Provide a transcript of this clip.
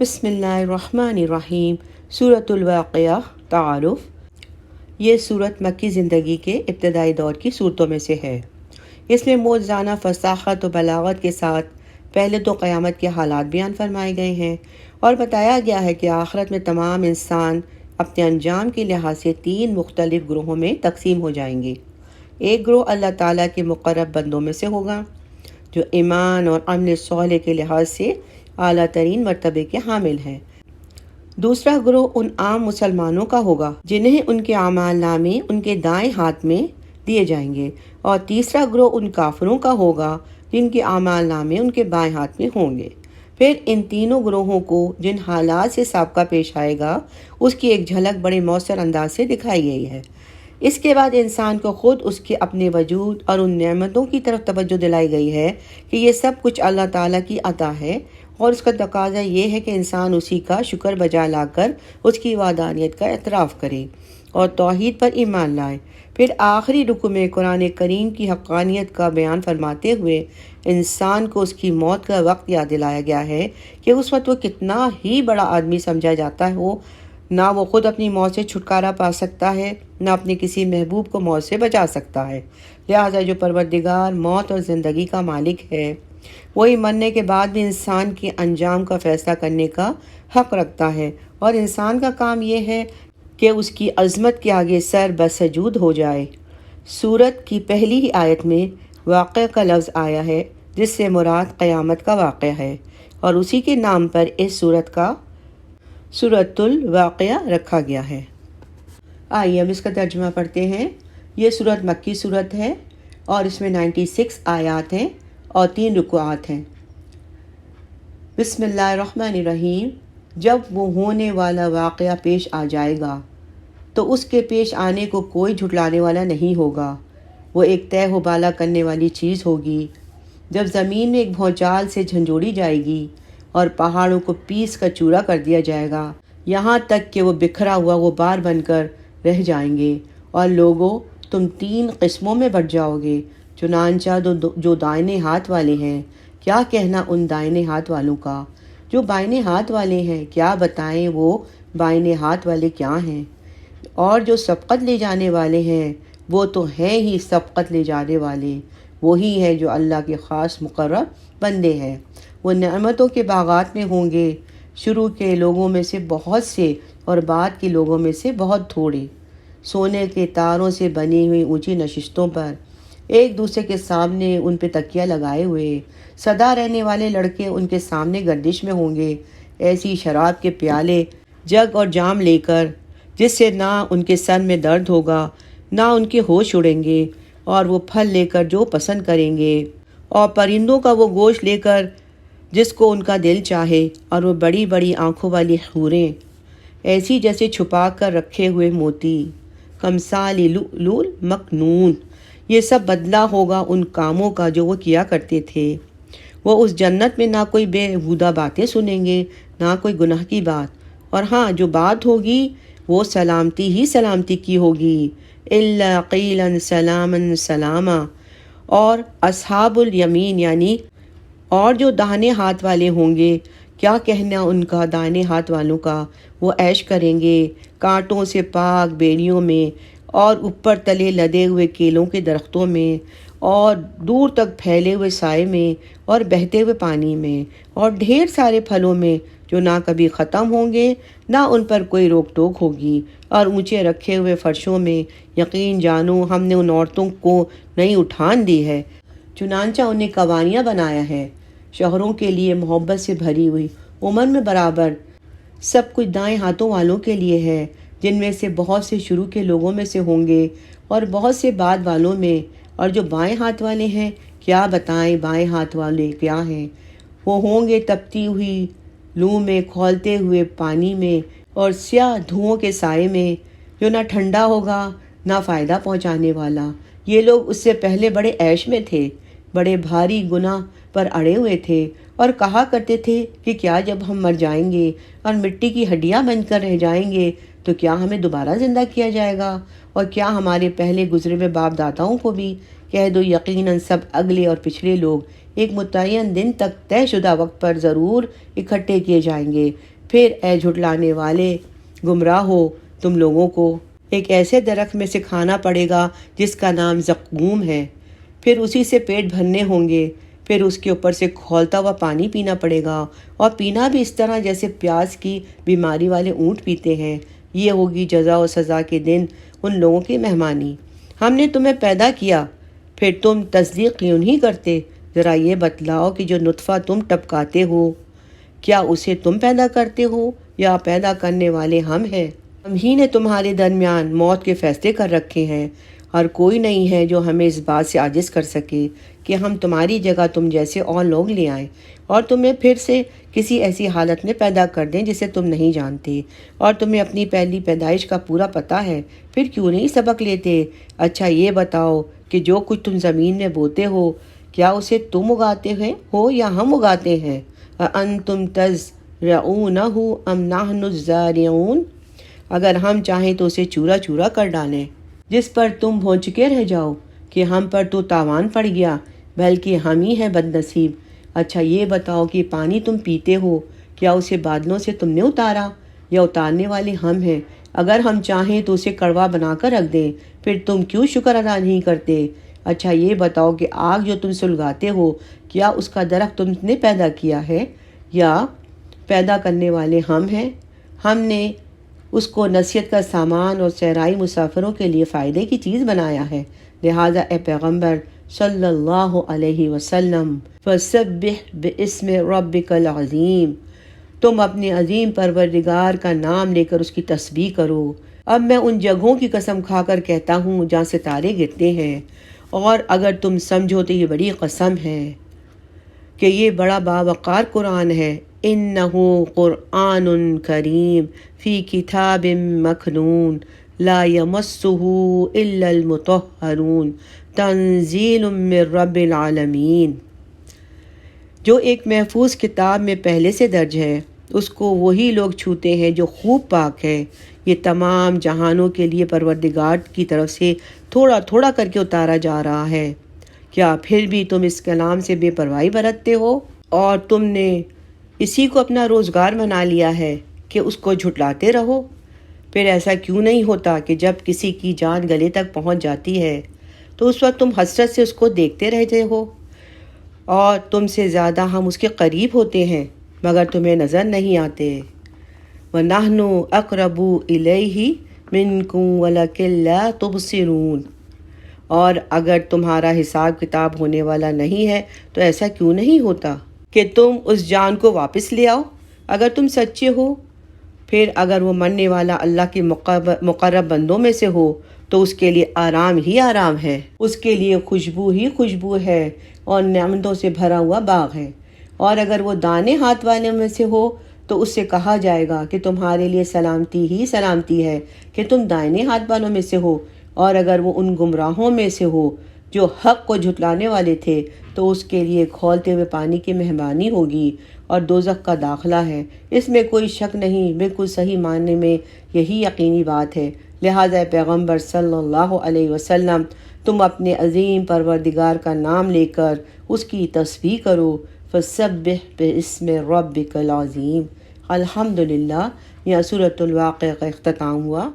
بسم اللہ الرحمن الرحیم۔ سورۃ الواقعہ تعارف۔ یہ سورت مکی زندگی کے ابتدائی دور کی صورتوں میں سے ہے۔ اس میں موجزانہ فصاحت و بلاغت کے ساتھ پہلے تو قیامت کے حالات بیان فرمائے گئے ہیں اور بتایا گیا ہے کہ آخرت میں تمام انسان اپنے انجام کے لحاظ سے 3 مختلف گروہوں میں تقسیم ہو جائیں گے۔ ایک گروہ اللہ تعالیٰ کے مقرب بندوں میں سے ہوگا جو ایمان اور عمل صالح کے لحاظ سے اعلیٰ ترین مرتبے کے حامل ہیں۔ دوسرا گروہ ان عام مسلمانوں کا ہوگا جنہیں ان کے اعمال نامے ان کے دائیں ہاتھ میں دیے جائیں گے، اور تیسرا گروہ ان کافروں کا ہوگا جن کے اعمال نامے ان کے بائیں ہاتھ میں ہوں گے۔ پھر ان تینوں گروہوں کو جن حالات سے سابقہ پیش آئے گا اس کی ایک جھلک بڑے مؤثر انداز سے دکھائی گئی ہے۔ اس کے بعد انسان کو خود اس کے اپنے وجود اور ان نعمتوں کی طرف توجہ دلائی گئی ہے کہ یہ سب کچھ اللہ تعالیٰ کی عطا ہے، اور اس کا تقاضا یہ ہے کہ انسان اسی کا شکر بجا لا کر اس کی وحدانیت کا اعتراف کرے اور توحید پر ایمان لائے۔ پھر آخری رکوع میں قرآن کریم کی حقانیت کا بیان فرماتے ہوئے انسان کو اس کی موت کا وقت یاد دلایا گیا ہے کہ اس وقت وہ کتنا ہی بڑا آدمی سمجھا جاتا ہے، نہ وہ خود اپنی موت سے چھٹکارا پا سکتا ہے، نہ اپنے کسی محبوب کو موت سے بچا سکتا ہے۔ لہٰذا جو پروردگار موت اور زندگی کا مالک ہے وہی مرنے کے بعد بھی انسان کے انجام کا فیصلہ کرنے کا حق رکھتا ہے، اور انسان کا کام یہ ہے کہ اس کی عظمت کے آگے سر بسجود ہو جائے۔ سورت کی پہلی ہی آیت میں واقعہ کا لفظ آیا ہے جس سے مراد قیامت کا واقعہ ہے، اور اسی کے نام پر اس سورت کا سورۃ الواقعہ رکھا گیا ہے۔ آئیے اب اس کا ترجمہ پڑھتے ہیں۔ یہ سورت مکی سورت ہے اور اس میں 96 آیات ہیں اور 3 رکوعات ہیں۔ بسم اللہ الرحمن الرحیم۔ جب وہ ہونے والا واقعہ پیش آ جائے گا تو اس کے پیش آنے کو کوئی جھٹلانے والا نہیں ہوگا۔ وہ ایک طے و بالا کرنے والی چیز ہوگی۔ جب زمین میں ایک بھونچال سے جھنجھوڑی جائے گی اور پہاڑوں کو پیس کر چورا کر دیا جائے گا، یہاں تک کہ وہ بکھرا ہوا غبار بن کر رہ جائیں گے، اور لوگوں تم 3 قسموں میں بٹ جاؤ گے۔ چنانچہ جو دائنے ہاتھ والے ہیں، کیا کہنا ان دائنے ہاتھ والوں کا؟ جو بائنے ہاتھ والے ہیں، کیا بتائیں وہ بائنے ہاتھ والے کیا ہیں؟ اور جو سبقت لے جانے والے ہیں، وہ تو ہیں ہی سبقت لے جانے والے، وہی ہے جو اللہ کے خاص مقرب بندے ہیں۔ وہ نعمتوں کے باغات میں ہوں گے، شروع کے لوگوں میں سے بہت سے اور بعد کے لوگوں میں سے بہت تھوڑے، سونے کے تاروں سے بنی ہوئی اونچی نشستوں پر، ایک دوسرے کے سامنے ان پہ تکیہ لگائے ہوئے، سدا رہنے والے لڑکے ان کے سامنے گردش میں ہوں گے، ایسی شراب کے پیالے، جگ اور جام لے کر جس سے نہ ان کے سر میں درد ہوگا نہ ان کے ہوش اڑیں گے، اور وہ پھل لے کر جو پسند کریں گے، اور پرندوں کا وہ گوشت لے کر جس کو ان کا دل چاہے، اور وہ بڑی بڑی آنکھوں والی حوریں، ایسی جیسے چھپا کر رکھے ہوئے موتی، کمثال لؤلؤ مکنون۔ یہ سب بدلہ ہوگا ان کاموں کا جو وہ کیا کرتے تھے۔ وہ اس جنت میں نہ کوئی بےہودہ باتیں سنیں گے، نہ کوئی گناہ کی بات، اور ہاں جو بات ہوگی وہ سلامتی ہی سلامتی کی ہوگی۔ الا قیلا سلاما سلاما۔ اور اصحاب الیمین یعنی اور جو داہنے ہاتھ والے ہوں گے، کیا کہنا ان کا دائیں ہاتھ والوں کا؟ وہ عیش کریں گے کانٹوں سے پاک بیڑیوں میں، اور اوپر تلے لدے ہوئے کیلوں کے درختوں میں، اور دور تک پھیلے ہوئے سائے میں، اور بہتے ہوئے پانی میں، اور ڈھیر سارے پھلوں میں جو نہ کبھی ختم ہوں گے نہ ان پر کوئی روک ٹوک ہوگی، اور اونچے رکھے ہوئے فرشوں میں۔ یقین جانو ہم نے ان عورتوں کو نئی اٹھان دی ہے، چنانچہ انہیں قوانیاں بنایا ہے، شوہروں کے لیے محبت سے بھری ہوئی، عمر میں برابر، سب کچھ دائیں ہاتھوں والوں کے لیے ہے، جن میں سے بہت سے شروع کے لوگوں میں سے ہوں گے اور بہت سے بعد والوں میں۔ اور جو بائیں ہاتھ والے ہیں، کیا بتائیں بائیں ہاتھ والے کیا ہیں؟ وہ ہوں گے تپتی ہوئی لو میں، کھولتے ہوئے پانی میں، اور سیاہ دھوؤں کے سائے میں، جو نہ ٹھنڈا ہوگا نہ فائدہ پہنچانے والا۔ یہ لوگ اس سے پہلے بڑے عیش میں تھے، بڑے بھاری گناہ پر اڑے ہوئے تھے، اور کہا کرتے تھے کہ کیا جب ہم مر جائیں گے اور مٹی کی ہڈیاں بن کر رہ جائیں گے تو کیا ہمیں دوبارہ زندہ کیا جائے گا؟ اور کیا ہمارے پہلے گزرے ہوئے باپ داداؤں کو بھی؟ کہہ دو یقیناً سب اگلے اور پچھلے لوگ ایک متعین دن تک طے شدہ وقت پر ضرور اکٹھے کیے جائیں گے۔ پھر اے جھٹلانے والے گمراہ ہو، تم لوگوں کو ایک ایسے درخت میں سے کھانا پڑے گا جس کا نام زقوم ہے، پھر اسی سے پیٹ بھرنے ہوں گے، پھر اس کے اوپر سے کھولتا ہوا پانی پینا پڑے گا، اور پینا بھی اس طرح جیسے پیاس کی بیماری والے اونٹ پیتے ہیں۔ یہ ہوگی جزا و سزا کے دن ان لوگوں کی مہمانی۔ ہم نے تمہیں پیدا کیا، پھر تم تصدیق کیوں نہیں کرتے؟ ذرا یہ بتلاؤ کہ جو نطفہ تم ٹپکاتے ہو، کیا اسے تم پیدا کرتے ہو یا پیدا کرنے والے ہم ہیں؟ ہم ہی نے تمہارے درمیان موت کے فیصلے کر رکھے ہیں، اور کوئی نہیں ہے جو ہمیں اس بات سے عاجز کر سکے کہ ہم تمہاری جگہ تم جیسے اور لوگ لے آئیں اور تمہیں پھر سے کسی ایسی حالت میں پیدا کر دیں جسے تم نہیں جانتے، اور تمہیں اپنی پہلی پیدائش کا پورا پتہ ہے، پھر کیوں نہیں سبق لیتے؟ اچھا یہ بتاؤ کہ جو کچھ تم زمین میں بوتے ہو، کیا اسے تم اگاتے ہو یا ہم اگاتے ہیں؟ أَأَنْتُمْ تَزْرَعُونَهُ أَمْ نَحْنُ الزَّارِعُونَ؟ اگر ہم چاہیں تو اسے چورا چورا کر ڈالیں جس پر تم ہو چکے رہ جاؤ کہ ہم پر تو تاوان پڑ گیا، بلکہ ہم ہی ہیں بد نصیب۔ اچھا یہ بتاؤ کہ پانی تم پیتے ہو، کیا اسے بادلوں سے تم نے اتارا یا اتارنے والے ہم ہیں؟ اگر ہم چاہیں تو اسے کڑوا بنا کر رکھ دیں، پھر تم کیوں شکر ادا نہیں کرتے؟ اچھا یہ بتاؤ کہ آگ جو تم سلگاتے ہو، کیا اس کا درخت تم نے پیدا کیا ہے یا پیدا کرنے والے ہم ہیں؟ ہم نے اس کو نصیحت کا سامان اور صحرائی مسافروں کے لیے فائدے کی چیز بنایا ہے، لہٰذا اے پیغمبر صلی اللہ علیہ وسلم فسبح باسم ربک العظیم، تم اپنے عظیم پروردگار کا نام لے کر اس کی تسبیح کرو۔ اب میں ان جگہوں کی قسم کھا کر کہتا ہوں جہاں ستارے گرتے ہیں، اور اگر تم سمجھو تو یہ بڑی قسم ہے کہ یہ بڑا باوقار قرآن ہے۔ انہ قرآن کریم فی کتاب مکنون لا یمسہ الا المطہرون تنزیل من رب العالمین، جو ایک محفوظ کتاب میں پہلے سے درج ہے، اس کو وہی لوگ چھوتے ہیں جو خوب پاک ہے۔ یہ تمام جہانوں کے لیے پروردگار کی طرف سے تھوڑا تھوڑا کر کے اتارا جا رہا ہے۔ کیا پھر بھی تم اس کلام سے بے پرواہی برتتے ہو اور تم نے اسی کو اپنا روزگار بنا لیا ہے کہ اس کو جھٹلاتے رہو؟ پھر ایسا کیوں نہیں ہوتا کہ جب کسی کی جان گلے تک پہنچ جاتی ہے تو اس وقت تم حسرت سے اس کو دیکھتے رہتے ہو، اور تم سے زیادہ ہم اس کے قریب ہوتے ہیں مگر تمہیں نظر نہیں آتے۔ وَنَحْنُ أَقْرَبُ إِلَيْهِ مِنْكُمْ وَلَكِنْ لَا تُبْصِرُونَ، اور اگر تمہارا حساب کتاب ہونے والا نہیں ہے تو ایسا کیوں نہیں ہوتا کہ تم اس جان کو واپس لے آؤ اگر تم سچے ہو؟ پھر اگر وہ مرنے والا اللہ کے مقرب بندوں میں سے ہو تو اس کے لیے آرام ہی آرام ہے، اس کے لیے خوشبو ہی خوشبو ہے اور نعمتوں سے بھرا ہوا باغ ہے۔ اور اگر وہ دانے ہاتھ والے میں سے ہو تو اس سے کہا جائے گا کہ تمہارے لیے سلامتی ہی سلامتی ہے کہ تم دائنے ہاتھ والوں میں سے ہو، اور اگر وہ ان گمراہوں میں سے ہو جو حق کو جھٹلانے والے تھے تو اس کے لیے کھولتے ہوئے پانی کی مہمانی ہوگی اور دوزخ کا داخلہ ہے۔ اس میں کوئی شک نہیں، بالکل صحیح معنی میں یہی یقینی بات ہے۔ لہٰذا پیغمبر صلی اللہ علیہ وسلم تم اپنے عظیم پروردگار کا نام لے کر اس کی تسبیح کرو۔ فسبح باسم ربک العظیم۔ الحمدللہ، یہاں سورۃ الواقعہ کا اختتام ہوا۔